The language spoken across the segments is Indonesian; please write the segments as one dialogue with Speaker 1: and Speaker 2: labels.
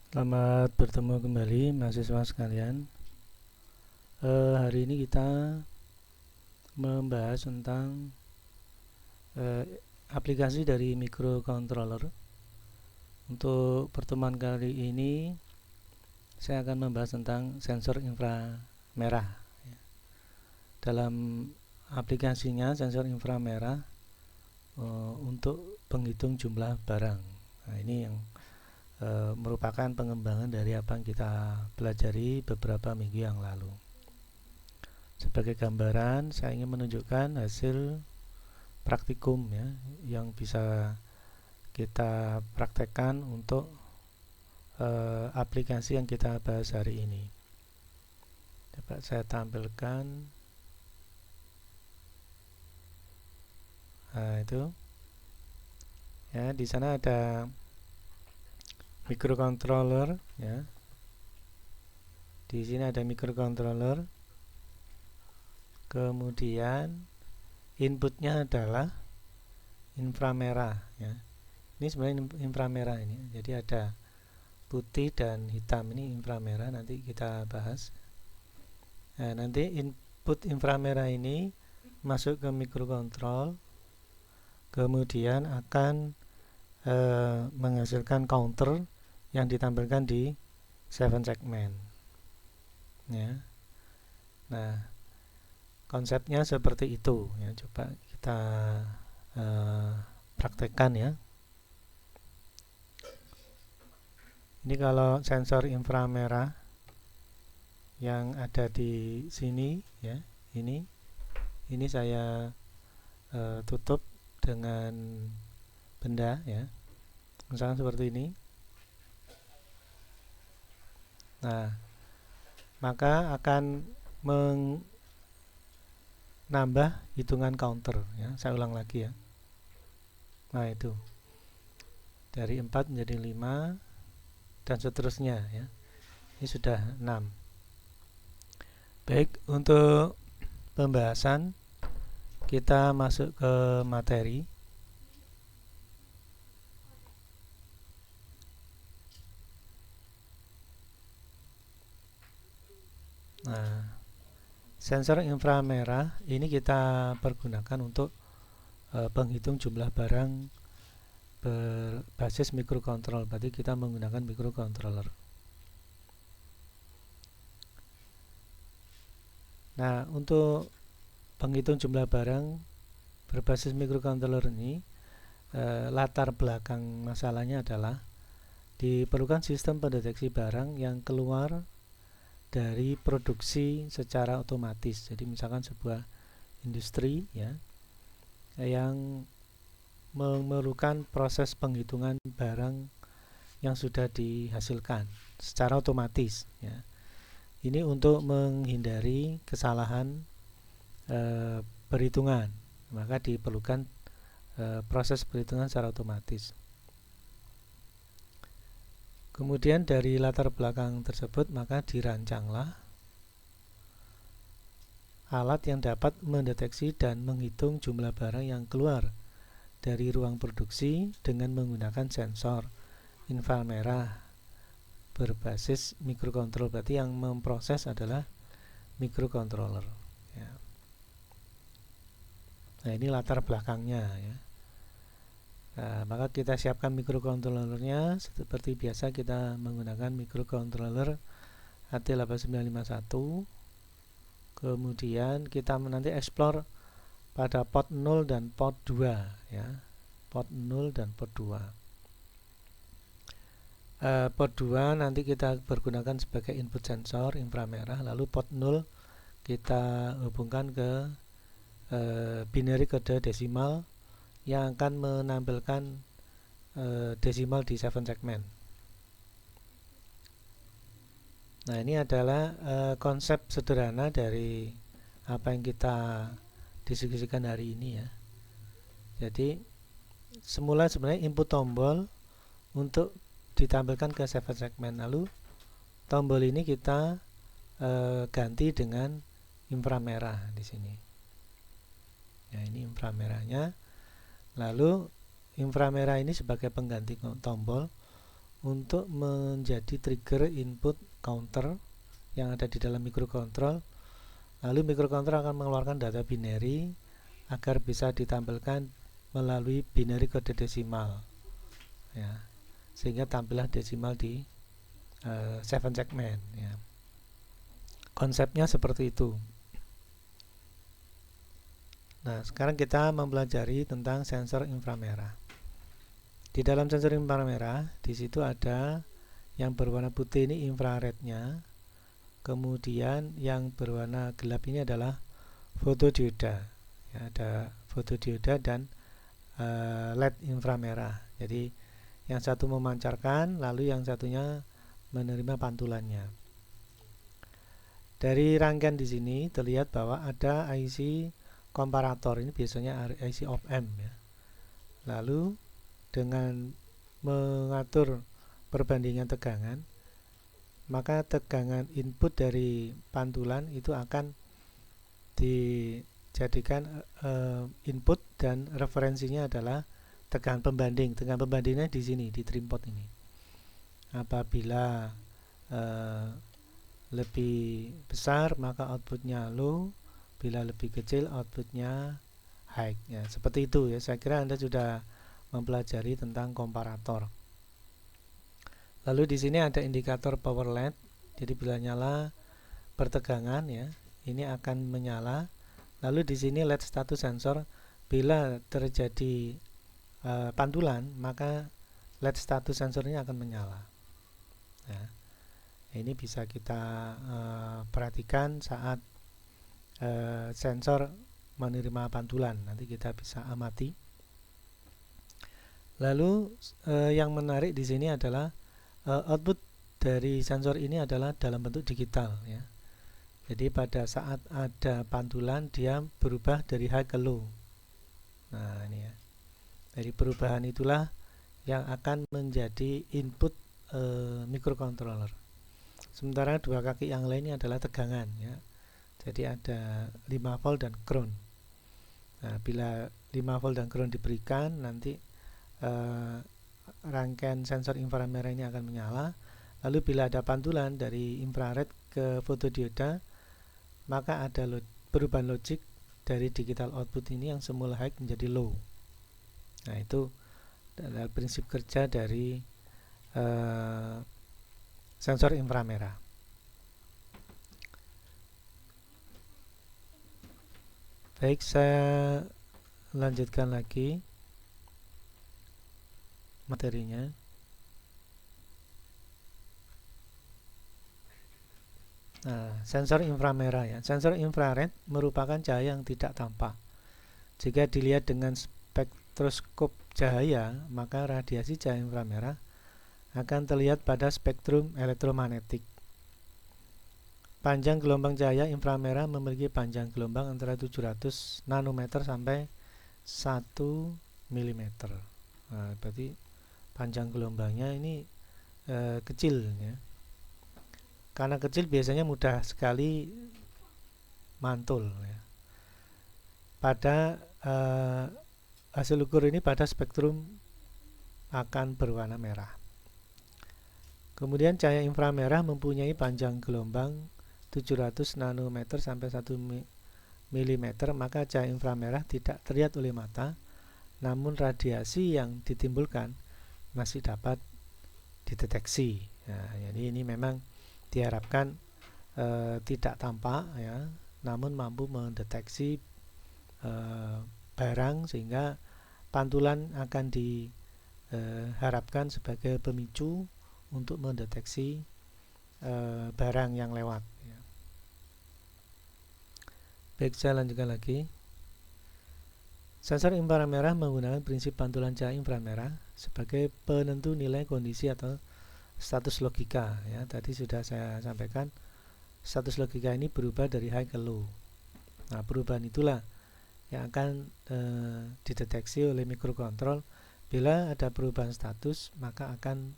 Speaker 1: Selamat bertemu kembali mahasiswa sekalian. Hari ini kita membahas tentang eh, aplikasi dari microcontroller. Untuk pertemuan kali ini saya akan membahas tentang sensor inframerah. Dalam aplikasinya sensor inframerah untuk penghitung jumlah barang. Nah, ini yang merupakan pengembangan dari apa yang kita pelajari beberapa minggu yang lalu. Sebagai gambaran, saya ingin menunjukkan hasil praktikum ya yang bisa kita praktekkan untuk aplikasi yang kita bahas hari ini. Coba saya tampilkan. Nah, itu ya, di sana ada microcontroller ya. Di sini ada microcontroller. Kemudian inputnya adalah inframerah ya. Ini sebenarnya inframerah ini. Jadi ada putih dan hitam, ini inframerah, nanti kita bahas. Nah, nanti input inframerah ini masuk ke microcontrol, kemudian akan menghasilkan counter yang ditampilkan di 7 segment ya. Nah, konsepnya seperti itu ya. Coba kita praktekkan ya. Ini kalau sensor inframerah yang ada di sini ya, ini saya tutup dengan benda ya, misalkan seperti ini. Nah, maka akan menambah hitungan counter ya. Saya ulang lagi ya. Nah, itu dari 4 menjadi 5 dan seterusnya ya. Ini sudah 6. Baik, untuk pembahasan kita masuk ke materi. Nah, sensor inframerah ini kita pergunakan untuk penghitung jumlah barang berbasis microcontroller. Berarti kita menggunakan microcontroller. Nah, untuk penghitung jumlah barang berbasis microcontroller ini, latar belakang masalahnya adalah diperlukan sistem pendeteksi barang yang keluar dari produksi secara otomatis. Jadi misalkan sebuah industri ya yang memerlukan proses penghitungan barang yang sudah dihasilkan secara otomatis ya. Ini untuk menghindari kesalahan perhitungan, maka diperlukan proses perhitungan secara otomatis. Kemudian dari latar belakang tersebut maka dirancanglah alat yang dapat mendeteksi dan menghitung jumlah barang yang keluar dari ruang produksi dengan menggunakan sensor inframerah berbasis microcontroller. Berarti yang memproses adalah microcontroller ya. Nah, ini latar belakangnya ya. Nah, maka kita siapkan microcontrollernya. Seperti biasa kita menggunakan microcontroller AT8951. Kemudian kita nanti explore pada port 0 dan port 2 ya. Port 0 dan port 2. Port 2 nanti kita pergunakan sebagai input sensor inframerah. Lalu port 0 kita hubungkan ke binary kode desimal yang akan menampilkan desimal di 7 segment. Nah, ini adalah konsep sederhana dari apa yang kita diskusikan hari ini ya. Jadi semula sebenarnya input tombol untuk ditampilkan ke 7 segment. Lalu tombol ini kita ganti dengan inframerah di sini. Ya, ini inframerahnya. Lalu inframerah ini sebagai pengganti tombol untuk menjadi trigger input counter yang ada di dalam microcontrol. Lalu microcontrol akan mengeluarkan data binary agar bisa ditampilkan melalui binary kode desimal, ya, sehingga tampillah desimal di 7 segment, ya. Konsepnya seperti itu. Nah, sekarang kita mempelajari tentang sensor inframerah. Di dalam sensor inframerah, di situ ada yang berwarna putih ini infrarednya. Kemudian yang berwarna gelap ini adalah fotodioda. Ya, ada fotodioda dan LED inframerah. Jadi yang satu memancarkan, lalu yang satunya menerima pantulannya. Dari rangkaian di sini terlihat bahwa ada IC komparator, ini biasanya IC op-amp, ya. Lalu dengan mengatur perbandingan tegangan, maka tegangan input dari pantulan itu akan dijadikan input dan referensinya adalah tegangan pembanding. Tegangan pembandingnya di sini, di trim pot ini. Apabila lebih besar maka outputnya low, bila lebih kecil outputnya high, ya, seperti itu, ya. Saya kira Anda sudah mempelajari tentang komparator. Lalu di sini ada indikator power LED. Jadi bila nyala pertegangan, ya, ini akan menyala. Lalu di sini LED status sensor, bila terjadi pantulan maka LED status sensornya akan menyala. Ya. Ini bisa kita perhatikan saat sensor menerima pantulan. Nanti kita bisa amati. Lalu yang menarik di sini adalah output dari sensor ini adalah dalam bentuk digital, ya. Jadi pada saat ada pantulan dia berubah dari high ke low. Nah, ini, ya. Dari perubahan itulah yang akan menjadi input microcontroller. Sementara dua kaki yang lainnya adalah tegangan, ya. Jadi ada 5 volt dan ground. Nah, bila 5 volt dan ground diberikan, nanti rangkaian sensor inframerah ini akan menyala. Lalu bila ada pantulan dari infrared ke fotodioda, maka ada perubahan logik dari digital output ini yang semula high menjadi low. Nah, itu adalah prinsip kerja dari sensor inframerah. Baik, saya lanjutkan lagi materinya. Nah, sensor inframerah, ya. Sensor infrared merupakan cahaya yang tidak tampak. Jika dilihat dengan spektroskop cahaya, maka radiasi cahaya inframerah akan terlihat pada spektrum elektromagnetik. Panjang gelombang cahaya inframerah memiliki panjang gelombang antara 700 nanometer sampai 1 mm. Nah, berarti panjang gelombangnya ini kecil, ya. Karena kecil biasanya mudah sekali mantul, ya. Pada hasil ukur ini pada spektrum akan berwarna merah. Kemudian cahaya inframerah mempunyai panjang gelombang 700 nanometer sampai 1 mm, maka cahaya inframerah tidak terlihat oleh mata, namun radiasi yang ditimbulkan masih dapat dideteksi. Nah, jadi ini memang diharapkan tidak tampak, ya, namun mampu mendeteksi barang, sehingga pantulan akan diharapkan sebagai pemicu untuk mendeteksi barang yang lewat, ya. Baik, saya lanjutkan lagi. Sensor inframerah menggunakan prinsip pantulan cahaya inframerah sebagai penentu nilai kondisi atau status logika, ya. Tadi sudah saya sampaikan, status logika ini berubah dari high ke low. Nah, perubahan itulah yang akan dideteksi oleh microcontrol. Bila ada perubahan status, maka akan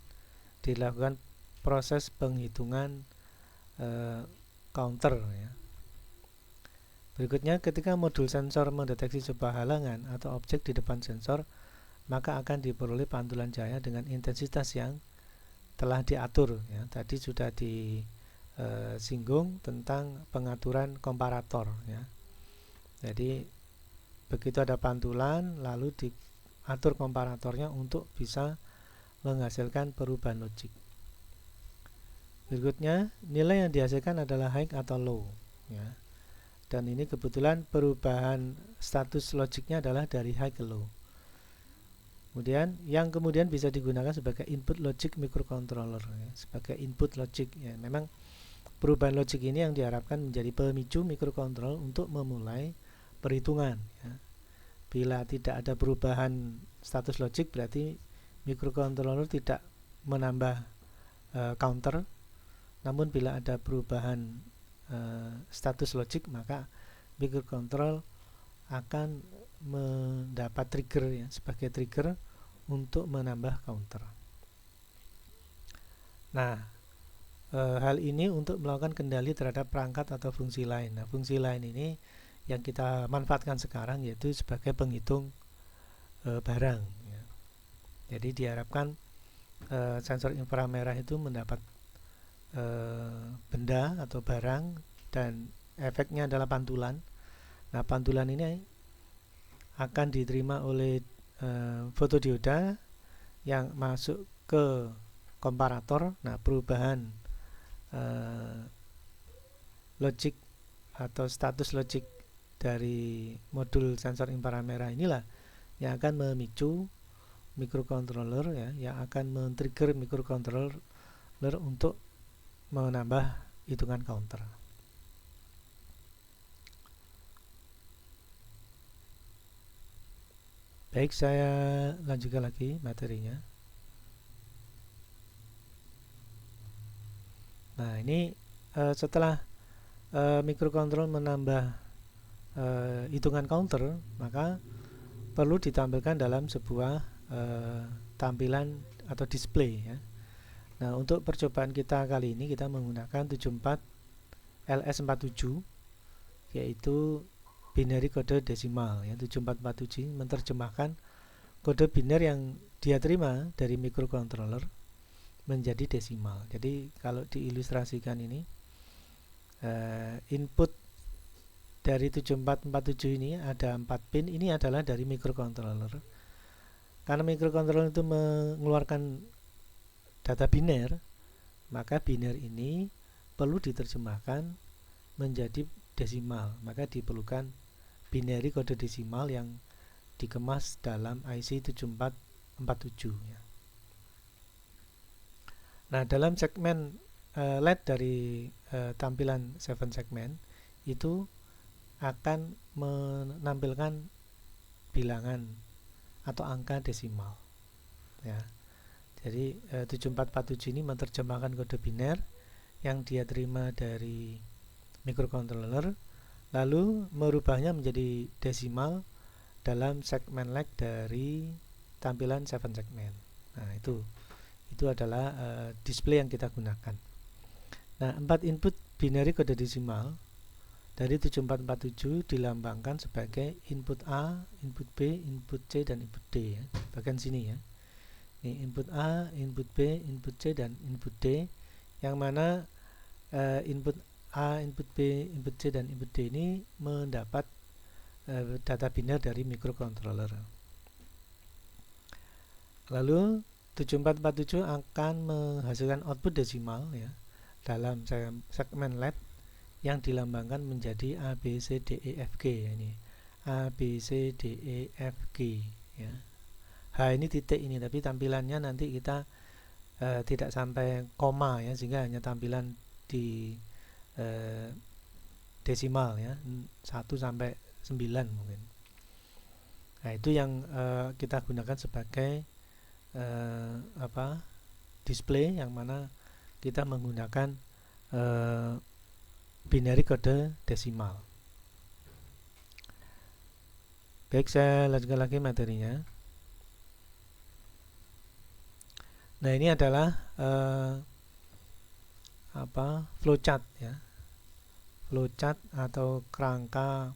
Speaker 1: dilakukan proses penghitungan counter, ya. Berikutnya, ketika modul sensor mendeteksi sebuah halangan atau objek di depan sensor, maka akan diperoleh pantulan cahaya dengan intensitas yang telah diatur ya. Tadi sudah disinggung tentang pengaturan komparator ya. Jadi begitu ada pantulan lalu diatur komparatornya untuk bisa menghasilkan perubahan logik. Berikutnya, nilai yang dihasilkan adalah high atau low ya. Dan ini kebetulan perubahan status logiknya adalah dari high ke low. Kemudian yang kemudian bisa digunakan sebagai input logic microcontroller ya, sebagai input logic ya. Memang perubahan logik ini yang diharapkan menjadi pemicu mikrokontroller untuk memulai perhitungan ya. Bila tidak ada perubahan status logik berarti mikrocontroller tidak menambah counter. Namun bila ada perubahan status logik maka microcontroller akan mendapat trigger ya, sebagai trigger untuk menambah counter. Nah, hal ini untuk melakukan kendali terhadap perangkat atau fungsi lain. Nah, fungsi lain ini yang kita manfaatkan sekarang yaitu sebagai penghitung barang ya. Jadi diharapkan sensor inframerah itu mendapat benda atau barang dan efeknya adalah pantulan. Nah, pantulan ini akan diterima oleh fotodioda yang masuk ke komparator. Nah, perubahan logik atau status logik dari modul sensor inframerah inilah yang akan memicu microcontroller ya, yang akan men-trigger microcontroller untuk menambah hitungan counter. Baik, saya lanjutkan lagi materinya. Nah, ini setelah microcontroller menambah hitungan counter, maka perlu ditampilkan dalam sebuah tampilan atau display ya. Nah, untuk percobaan kita kali ini kita menggunakan 74 LS47 yaitu binary kode desimal ya. 7447 menerjemahkan kode biner yang dia terima dari microcontroller menjadi desimal. Jadi kalau diilustrasikan ini input dari 7447 ini ada 4 pin, ini adalah dari microcontroller. Karena microcontroller itu mengeluarkan data biner, maka biner ini perlu diterjemahkan menjadi desimal. Maka diperlukan binary kode desimal yang dikemas dalam IC 7447 ya. Nah, dalam segmen LED dari tampilan 7 segmen itu akan menampilkan bilangan atau angka desimal ya. Jadi 7447 ini menerjemahkan kode biner yang dia terima dari microcontroller lalu merubahnya menjadi desimal dalam segmen lag dari tampilan 7 segmen. Nah, itu adalah display yang kita gunakan. Nah, 4 input binary kode desimal dari 7447 dilambangkan sebagai input A, input B, input C, dan input D ya. Bagian sini ya. Ini input A, input B, input C, dan input D, yang mana input A, input B, input C, dan input D ini mendapat data biner dari microcontroller. Lalu 7447 akan menghasilkan output desimal ya dalam segmen LED yang dilambangkan menjadi A, B, C, D, E, F, G ya, ini A, B, C, D, E, F, G ya. H ini titik ini, tapi tampilannya nanti kita tidak sampai koma ya, sehingga hanya tampilan di desimal ya, 1 sampai 9 mungkin. Nah, itu yang kita gunakan sebagai display, yang mana kita menggunakan binary kode desimal. Baik, saya lanjutkan lagi materinya. Nah, ini adalah flowchart ya. Flowchart atau kerangka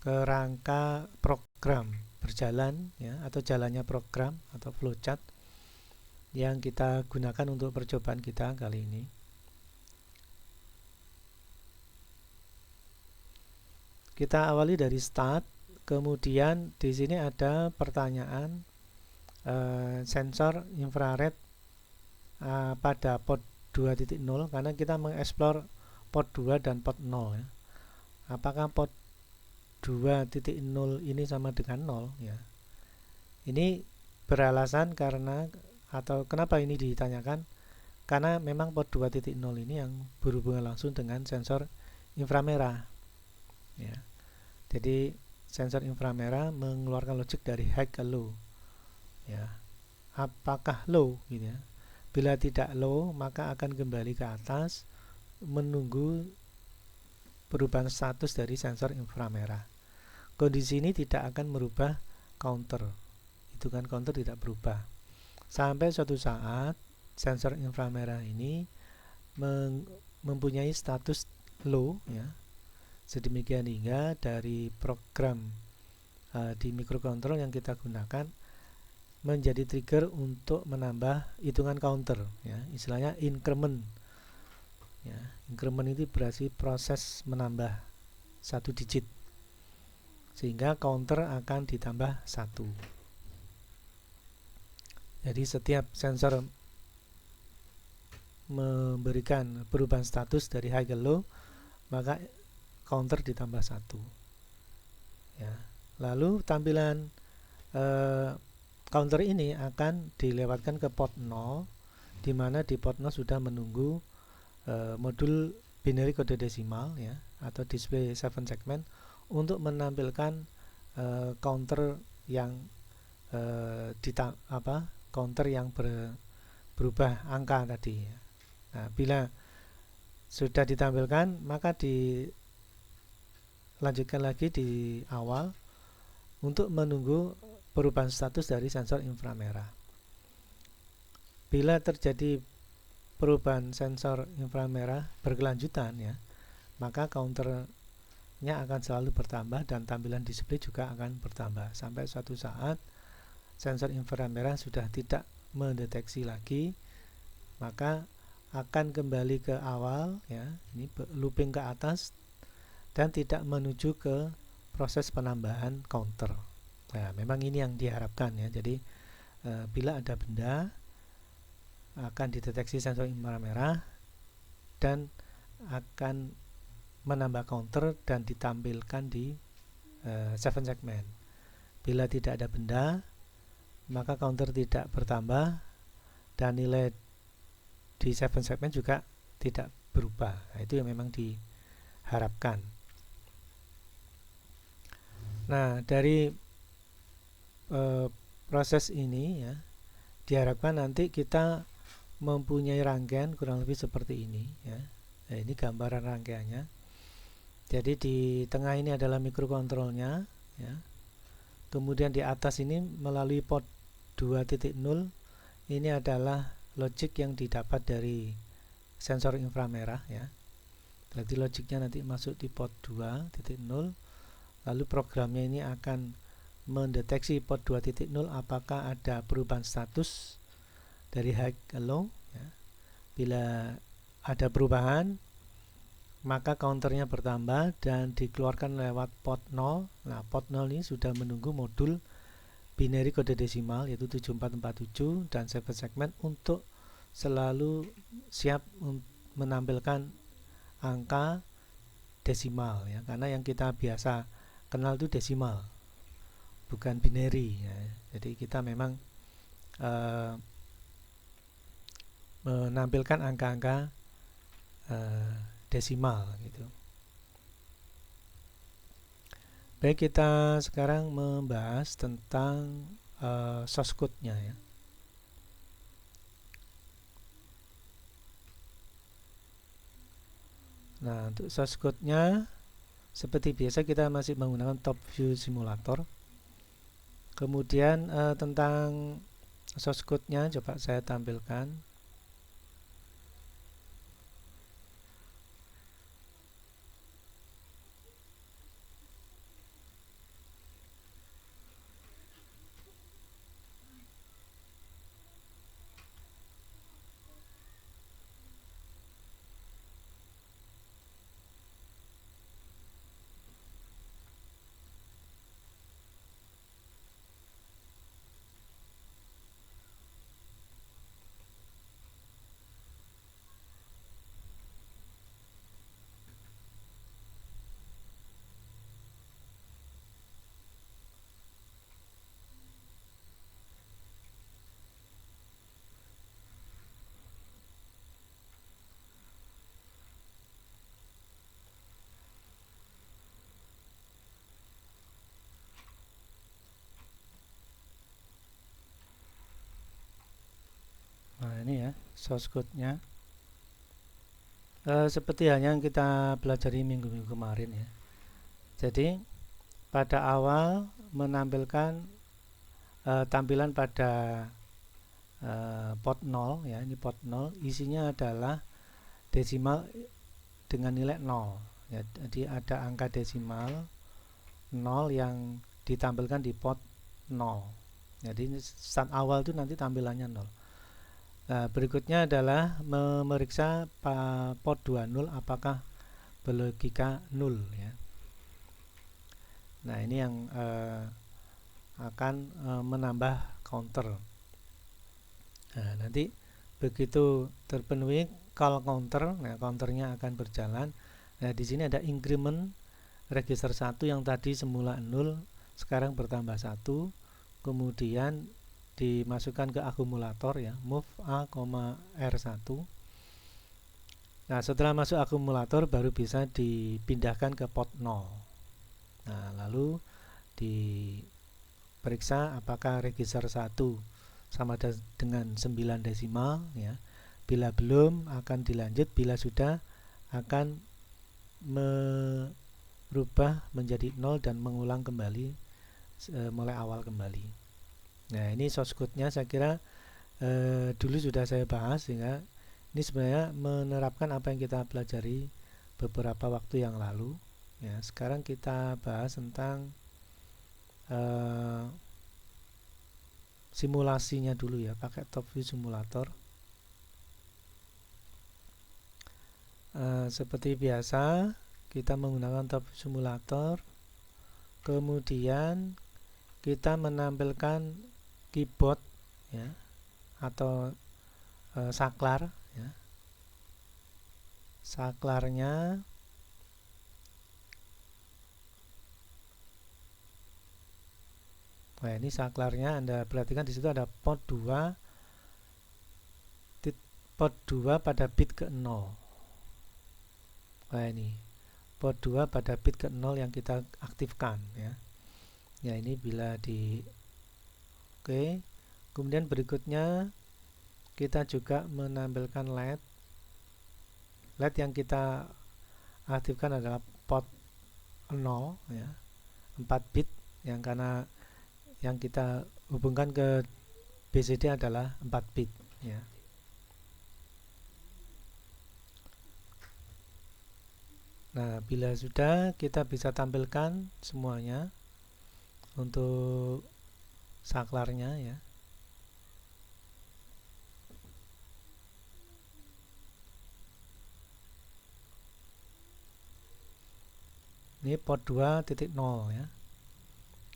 Speaker 1: kerangka program berjalan ya, atau jalannya program atau flowchart yang kita gunakan untuk percobaan kita kali ini. Kita awali dari start, kemudian di sini ada pertanyaan sensor infrared pada port 2.0 karena kita mengeksplor port 2 dan port 0 ya. Apakah port 2.0 ini sama dengan 0 ya. Ini beralasan karena, atau kenapa ini ditanyakan, karena memang port 2.0 ini yang berhubungan langsung dengan sensor inframerah ya. Jadi sensor inframerah mengeluarkan logic dari high ke low ya. Apakah low gitu ya. Bila tidak low maka akan kembali ke atas menunggu perubahan status dari sensor inframerah. Kondisi ini tidak akan merubah counter. Hitungan counter tidak berubah. Sampai suatu saat sensor inframerah ini mempunyai status low ya. Sedemikian hingga dari program di microcontrol yang kita gunakan menjadi trigger untuk menambah hitungan counter ya. Istilahnya increment ya. Increment itu berarti proses menambah satu digit sehingga counter akan ditambah 1. Jadi setiap sensor memberikan perubahan status dari high ke low maka counter ditambah 1 ya. Lalu tampilan counter ini akan dilewatkan ke port 0 di mana di port 0 sudah menunggu modul binary kode desimal ya, atau display 7 segment untuk menampilkan counter yang counter yang berubah angka tadi ya. Nah, bila sudah ditampilkan maka lanjutkan lagi di awal untuk menunggu perubahan status dari sensor inframerah. Bila terjadi perubahan sensor inframerah berkelanjutan ya, maka counternya akan selalu bertambah dan tampilan display juga akan bertambah sampai suatu saat sensor inframerah sudah tidak mendeteksi lagi, maka akan kembali ke awal ya, ini looping ke atas dan tidak menuju ke proses penambahan counter. Nah, memang ini yang diharapkan ya. Jadi bila ada benda akan dideteksi sensor inframerah dan akan menambah counter dan ditampilkan di 7 segment. Bila tidak ada benda maka counter tidak bertambah dan nilai di 7 segment juga tidak berubah. Nah, itu yang memang diharapkan. Nah, dari proses ini ya, diharapkan nanti kita mempunyai rangkaian kurang lebih seperti ini ya. Nah, ini gambaran rangkaiannya. Jadi di tengah ini adalah microcontrolnya ya. Kemudian di atas ini melalui port 2.0 ini adalah logic yang didapat dari sensor inframerah ya. Berarti logiknya nanti masuk di port 2.0. Lalu programnya ini akan mendeteksi port 2.0 apakah ada perubahan status dari high ke low ya. Bila ada perubahan maka counternya bertambah dan dikeluarkan lewat port 0. Nah, port 0 ini sudah menunggu modul binary kode desimal yaitu 7447 dan 7 segment untuk selalu siap menampilkan angka desimal ya, karena yang kita biasa kenal itu desimal bukan binary ya. Jadi kita memang menampilkan angka-angka desimal gitu. Baik, kita sekarang membahas tentang source code-nya ya. Nah, untuk source code-nya seperti biasa kita masih menggunakan top view simulator. Kemudian tentang source code-nya coba saya tampilkan. source code-nya. Seperti halnya yang kita pelajari minggu-minggu kemarin ya. Jadi pada awal menampilkan tampilan pada port 0 ya, ini port 0, isinya adalah desimal dengan nilai 0 ya. Jadi ada angka desimal 0 yang ditampilkan di port 0. Jadi start awal itu nanti tampilannya 0. Nah, berikutnya adalah memeriksa port 20 apakah berlogika 0 ya. Nah, ini yang akan menambah counter. Nah, nanti begitu terpenuhi call counter, nah counternya akan berjalan. Nah, di sini ada increment register 1 yang tadi semula 0, sekarang bertambah 1. Kemudian dimasukkan ke akumulator ya, move A, R1. Nah, setelah masuk akumulator baru bisa dipindahkan ke port 0. Nah, lalu diperiksa apakah register 1 sama dengan 9 desimal ya. Bila belum akan dilanjut, bila sudah akan merubah menjadi 0 dan mengulang kembali mulai awal kembali. Nah, ini source code-nya saya kira dulu sudah saya bahas, sehingga ini sebenarnya menerapkan apa yang kita pelajari beberapa waktu yang lalu ya. Sekarang kita bahas tentang simulasinya dulu ya, pakai top view simulator. Seperti biasa kita menggunakan top view simulator, kemudian kita menampilkan keyboard ya, atau saklar ya. Saklarnya nah, ini saklarnya Anda perhatikan di situ ada port 2 pada bit ke 0. Nah, ini port 2 pada bit ke 0 yang kita aktifkan ya. Ya, ini bila di Oke. Kemudian berikutnya kita juga menampilkan LED. LED yang kita aktifkan adalah port 0 ya, 4 bit, yang karena yang kita hubungkan ke BCD adalah 4 bit ya. Nah, bila sudah, kita bisa tampilkan semuanya untuk saklarnya ya. Ini port 2.0 ya.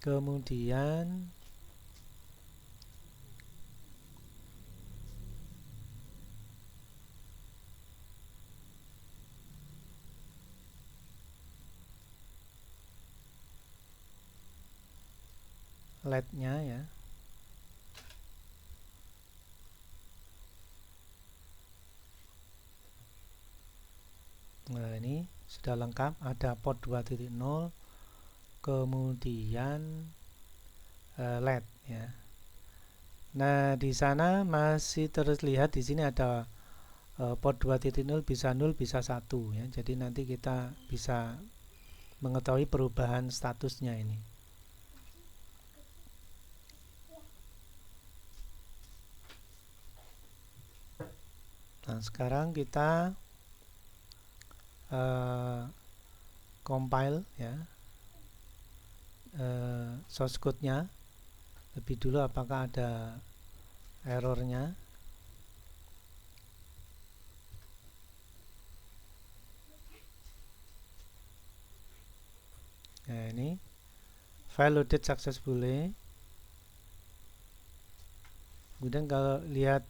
Speaker 1: Kemudian LED-nya ya. Nah, ini sudah lengkap, ada port 2.0, kemudian LED ya. Nah, di sana masih terlihat di sini ada port 2.0 bisa 0 bisa 1 ya. Jadi nanti kita bisa mengetahui perubahan statusnya ini. Nah, sekarang kita compile ya source code-nya lebih dulu apakah ada errornya. Nah, ini file loaded successfully. Kemudian kalau lihat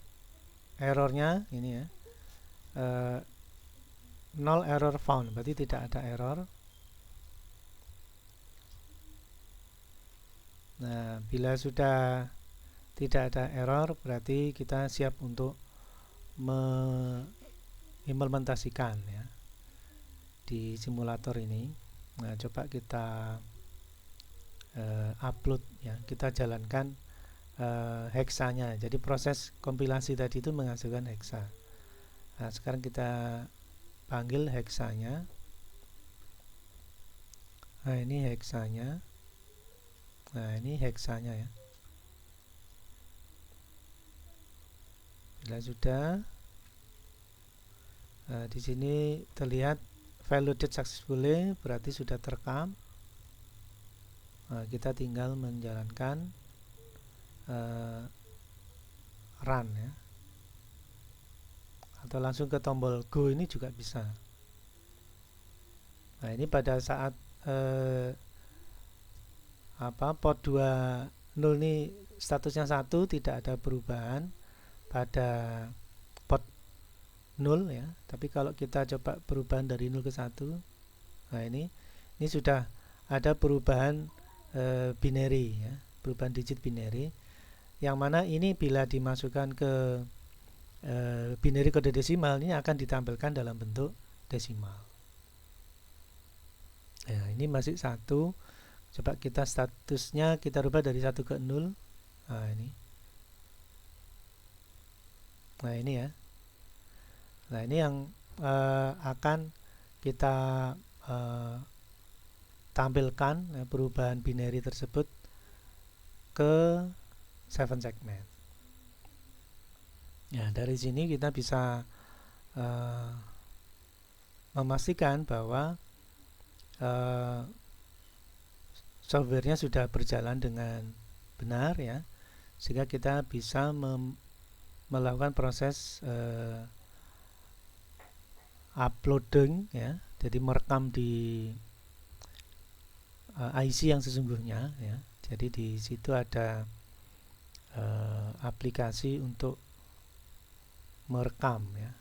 Speaker 1: errornya ini ya, 0 error found, berarti tidak ada error. Nah, bila sudah tidak ada error, berarti kita siap untuk mengimplementasikan ya di simulator ini. Nah, coba kita upload ya, kita jalankan heksanya. Jadi proses kompilasi tadi itu menghasilkan heksa. Nah, sekarang kita panggil heksanya. Nah, ini heksanya. Nah, ini heksanya ya. Bila sudah, di sini terlihat file loaded successfully, berarti sudah terekam. Kita tinggal menjalankan run ya, atau langsung ke tombol go ini juga bisa. Nah, ini pada saat port 20 ini statusnya 1, tidak ada perubahan pada port 0 ya. Tapi kalau kita coba perubahan dari 0 ke 1, nah ini sudah ada perubahan binary ya, perubahan digit binary, yang mana ini bila dimasukkan ke binary kode desimal ini akan ditampilkan dalam bentuk desimal. Ya, ini masih 1. Coba kita statusnya kita rubah dari 1 ke 0. Nah, ini. Nah, ini ya. Nah, ini yang akan kita tampilkan perubahan binary tersebut ke 7 segment. Ya, dari sini kita bisa memastikan bahwa softwarenya sudah berjalan dengan benar ya, sehingga kita bisa melakukan proses uploading ya, jadi merekam di IC yang sesungguhnya ya. Jadi di situ ada aplikasi untuk merekam ya.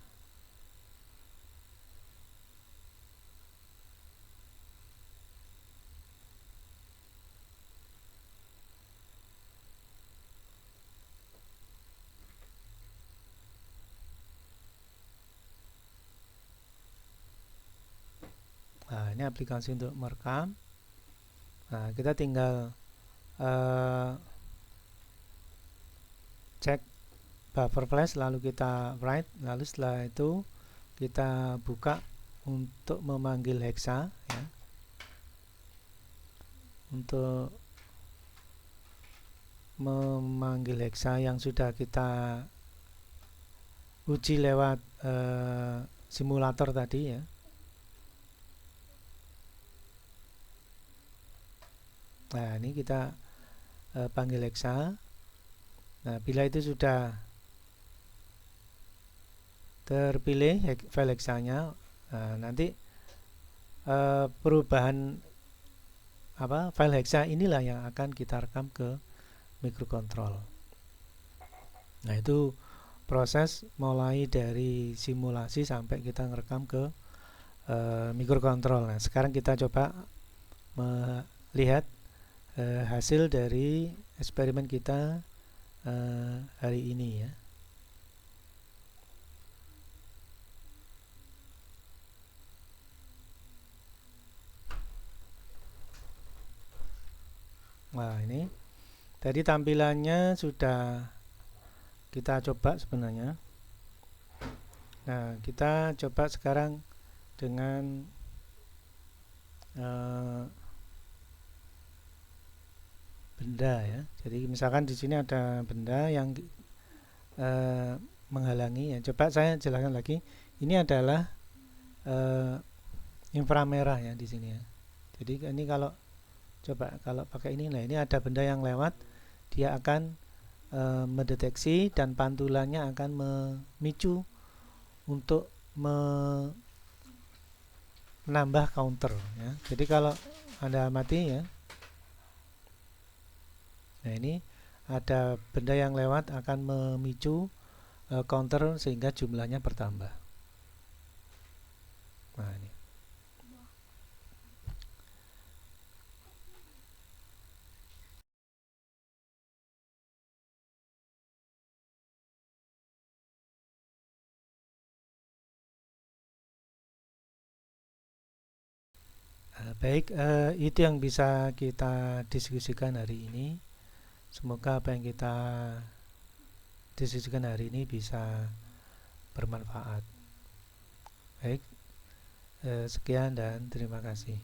Speaker 1: Nah, ini aplikasi untuk merekam. Nah, kita tinggal cek buffer flash, lalu kita write, lalu setelah itu kita buka untuk memanggil hexa ya. Untuk memanggil hexa yang sudah kita uji lewat simulator tadi ya. Nah, ini kita panggil hexa. Nah, bila itu sudah terpilih file hexanya, nanti perubahan file hexa inilah yang akan kita rekam ke microcontrol. Nah, itu proses mulai dari simulasi sampai kita ngerekam ke microcontrol. Nah, sekarang kita coba melihat hasil dari eksperimen kita hari ini ya. Nah, ini tadi tampilannya sudah kita coba sebenarnya. Nah, kita coba sekarang dengan benda ya. Jadi misalkan di sini ada benda yang menghalangi ya. Coba saya jelaskan lagi. Ini adalah inframerah ya di sini ya. Jadi ini kalau pakai ini, nah ini ada benda yang lewat, dia akan mendeteksi dan pantulannya akan memicu untuk menambah counter ya. Jadi kalau Anda amati ya, nah ini ada benda yang lewat akan memicu counter sehingga jumlahnya bertambah. Nah, ini. Baik, itu yang bisa kita diskusikan hari ini. Semoga apa yang kita diskusikan hari ini bisa bermanfaat. Baik, sekian dan terima kasih.